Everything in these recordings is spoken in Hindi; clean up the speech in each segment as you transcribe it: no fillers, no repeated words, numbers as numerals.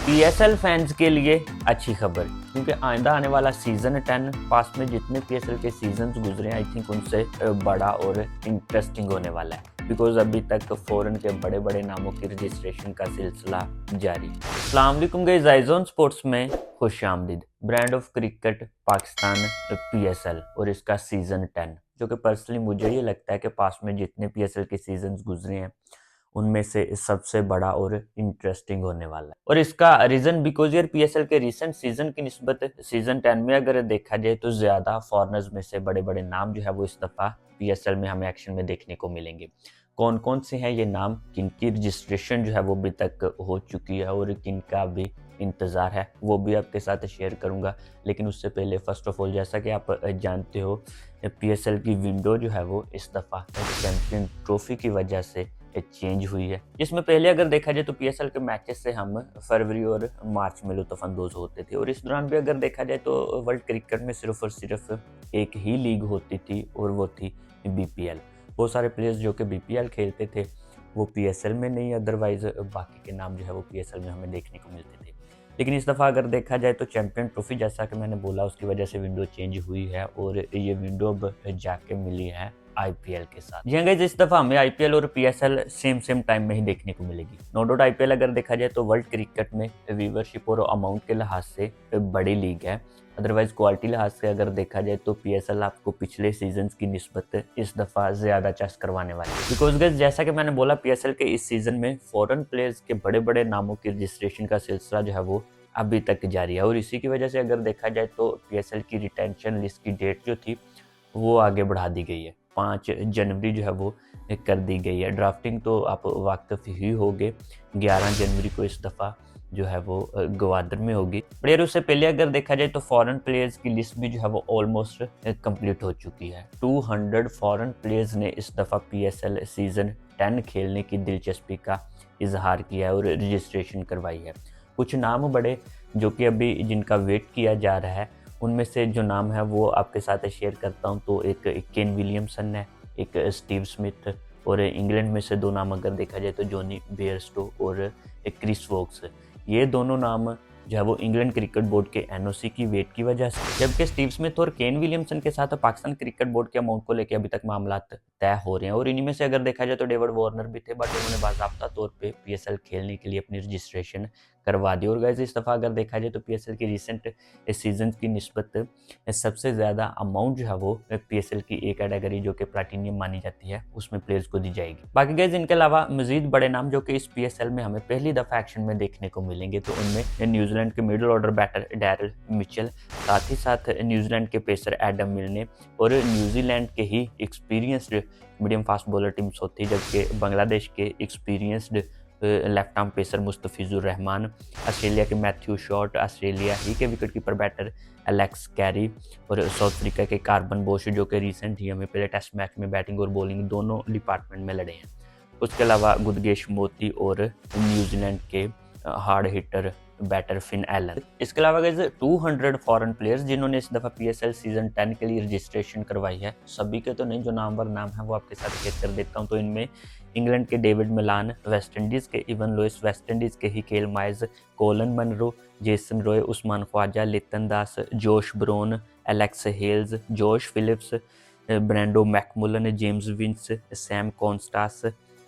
पीएसएल फैंस के लिए अच्छी खबर, क्योंकि आइंदा आने वाला सीजन 10 पास में जितने पीएसएल के सीजन्स गुजरे आई थिंक उनसे बड़ा और इंटरेस्टिंग होने वाला है, बिकॉज अभी तक फॉरेन के बड़े बड़े नामों की रजिस्ट्रेशन का सिलसिला जारी। अस्सलाम वालेकुम गाइस, आइज़ोन स्पोर्ट्स में खुश आमदीद। Brand of cricket Pakistan PSL और इसका सीजन 10, जो कि पर्सनली मुझे ये लगता है कि पास में जितने पीएसएल के सीजन्स गुजरे हैं उनमें से सबसे बड़ा और इंटरेस्टिंग होने वाला है। और इसका रीजन बिकॉज यार पीएसएल के रिसेंट सीजन की निस्बत सीजन 10 में अगर देखा जाए तो ज्यादा फॉरेनर्स में से बड़े बड़े नाम जो है वो इस दफा पीएसएल में हमें एक्शन में देखने को मिलेंगे। कौन कौन से हैं ये नाम, किनकी रजिस्ट्रेशन जो है वो अभी तक हो चुकी है और किनका भी इंतज़ार है, वो भी आपके साथ शेयर करूंगा। लेकिन उससे पहले फर्स्ट ऑफ ऑल, जैसा कि आप जानते हो, पीएसएल की विंडो जो है वो इस दफ़ा चैंपियन ट्रॉफी की वजह से चेंज हुई है, जिसमें पहले अगर देखा जाए तो पीएसएल के मैचेस से हम फरवरी और मार्च में लुत्फ़अंदोज़ होते थे, और इस दौरान भी अगर देखा जाए तो वर्ल्ड क्रिकेट में सिर्फ और सिर्फ एक ही लीग होती थी और वो थी बीपीएल। बहुत सारे प्लेयर्स जो कि बीपीएल खेलते थे वो पीएसएल में नहीं, अदरवाइज बाकी के नाम जो है वो पीएसएल में हमें देखने को मिलते थे। लेकिन इस दफ़ा अगर देखा जाए तो चैंपियन ट्रॉफी, जैसा कि मैंने बोला, उसकी वजह से विंडो चेंज हुई है और ये विंडो अब जाके मिली है आईपीएल के साथ। जी हाँ गाइस, इस दफा हमें आईपीएल और पीएसएल सेम टाइम में ही देखने को मिलेगी। नो डाउट आईपीएल अगर देखा जाए तो वर्ल्ड क्रिकेट में व्यूवरशिप और अमाउंट के लिहाज से बड़ी लीग है, अदरवाइज क्वालिटी लिहाज से अगर देखा जाए तो पीएसएल आपको पिछले सीजन की निस्बत इस दफा ज्यादा चस्क करवाने वाली है। बिकॉज गाइस, जैसा कि मैंने बोला, पीएसएल के इस सीजन में फॉरेन प्लेयर्स के बड़े बड़े नामों की रजिस्ट्रेशन का सिलसिला जो है वो अभी तक जारी है, और इसी की वजह से अगर देखा जाए तो पीएसएल की रिटेंशन लिस्ट की डेट जो थी वो आगे बढ़ा दी गई है। 5 जनवरी जो है वो कर दी गई है। ड्राफ्टिंग तो आप वाकिफ ही होंगे, 11 जनवरी को इस दफ़ा जो है वो ग्वादर में होगी। प्लेयर उससे पहले अगर देखा जाए तो फॉरेन प्लेयर्स की लिस्ट भी जो है वो ऑलमोस्ट कंप्लीट हो चुकी है। 200 फॉरेन प्लेयर्स ने इस दफ़ा पीएसएल सीजन 10 खेलने की दिलचस्पी का इजहार किया है और रजिस्ट्रेशन करवाई है। कुछ नाम बड़े जो कि अभी जिनका वेट किया जा रहा है, उनमें से जो नाम है वो आपके साथ शेयर करता हूं। तो एक केन विलियमसन है, एक स्टीव स्मिथ, और इंग्लैंड में से दो नाम अगर देखा जाए तो जॉनी बेयरस्टो और एक क्रिस वोक्स। ये दोनों नाम जो है वो इंग्लैंड क्रिकेट बोर्ड के एनओसी की वेट की वजह से, जबकि स्टीव स्मिथ और केन विलियमसन के साथ पाकिस्तान क्रिकेट बोर्ड के अमाउंट को लेकर अभी तक मामला तय हो रहे हैं। और इन्हीं में से अगर देखा जाए तो डेविड वार्नर भी थे, बट उन्होंने बाकायदा तौर पे पीएसएल खेलने के लिए अपनी रजिस्ट्रेशन करवा दी। और गाइस, इस दफ़ा अगर देखा जाए तो पीएसएल की रिसेंट सीजन की निस्बत सबसे ज़्यादा अमाउंट जो है वो पीएसएल की एक कैटेगरी जो कि प्लैटिनियम मानी जाती है उसमें प्लेयर्स को दी जाएगी। बाकी गाइस, इनके अलावा मजीद बड़े नाम जो कि इस पीएसएल में हमें पहली दफ़ा एक्शन में देखने को मिलेंगे, तो उनमें न्यूजीलैंड के middle order batter Daryl Mitchell, साथ ही साथ न्यूजीलैंड के पेसर एडम मिलने, और न्यूजीलैंड के ही experienced medium fast bowler Tim Southee, जबकि बांग्लादेश के experienced left arm pacer Mustafizur Rahman, Australia के मैथ्यू शॉर्ट, ऑस्ट्रेलिया ही के wicket keeper batter Alex Carey, और साउथ अफ्रीका के कार्बन बोश जो कि रिसेंट ही हमें पहले टेस्ट मैच में बैटिंग और बॉलिंग दोनों डिपार्टमेंट में लड़े हैं। उसके अलावा गुदगेश मोती और न्यूजीलैंड के hard hitter batter Finn Allen. इसके अलावा गाइस 200 फॉरेन प्लेयर्स जिन्होंने इस दफा पीएसएल सीजन 10 के लिए रजिस्ट्रेशन करवाई है, सभी के तो नहीं, जो नामवर नाम है वो आपके साथ शेयर कर देता हूँ। तो इनमें इंग्लैंड के डेविड मिलान, वेस्ट इंडीज के इवन लुइस, वेस्ट इंडीज के ही Kyle Mayers, Colin Munro, Jason Roy, Usman Khawaja, Litton Das, Josh Brown, Alex Hales, Josh Philippe, Brandon McMullen, James Vince, Sam Konstas,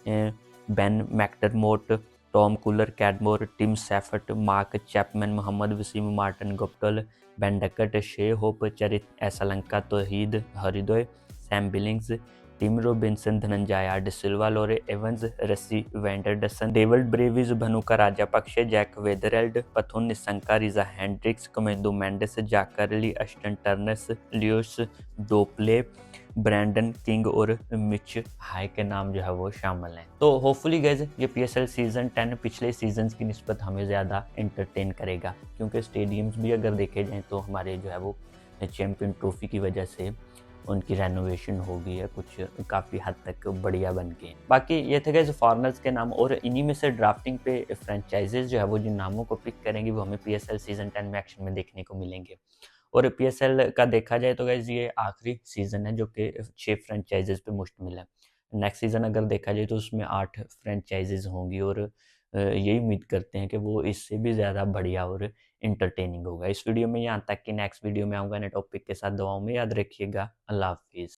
Ben McDermott, Tom Kohler, Cadmore, Tim Seifert, Mark Chapman, Mohammad Waseem, Martin Guptill, Ben Duckett, Shai Hope, Charith Asalanka, Towhid Hridoy, Sam Billings, Tim Robinson, Dhananjaya de Silva, Laurie Evans, Rassie van der Dussen, डेविड Brevis, Bhanuka Rajapaksa, Jack Weatherald, Pathum Nissanka, Reeza Hendricks, Kamindu Mendis, Zak Crawley, Ashton Turner, Leus du Plooy, Brandon King और मिच हाई के नाम जो है वो शामिल हैं। तो होपफुली गाइस, ये पीएसएल सीजन 10 पिछले सीजन की निस्बत हमें ज़्यादा एंटरटेन करेगा, क्योंकि स्टेडियम्स भी अगर देखे जाएँ तो हमारे जो है वो चैंपियन ट्रॉफी की वजह से उनकी रेनोवेशन हो गई है, कुछ काफ़ी हद तक बढ़िया बन के। बाकी ये थे गाइस फॉरेनर्स के नाम, और इन्हीं में से ड्राफ्टिंग पे फ्रेंचाइजेज जो है वो जिन नामों को पिक करेंगे वो हमें पीएसएल सीजन 10 में एक्शन में देखने को मिलेंगे। और पीएसएल का देखा जाए तो गाइस ये आखिरी सीजन है जो कि 6 फ्रेंचाइजेज पे मुश्तमिल है। नेक्स्ट सीजन अगर देखा जाए तो उसमें 8 फ्रेंचाइजेज होंगी, और यही उम्मीद करते हैं कि वो इससे भी ज़्यादा बढ़िया और एंटरटेनिंग होगा। इस वीडियो में यहाँ तक कि नेक्स्ट वीडियो में आऊँगा नए टॉपिक के साथ। दुआओं में याद रखिएगा। अल्लाह हाफ़िज़।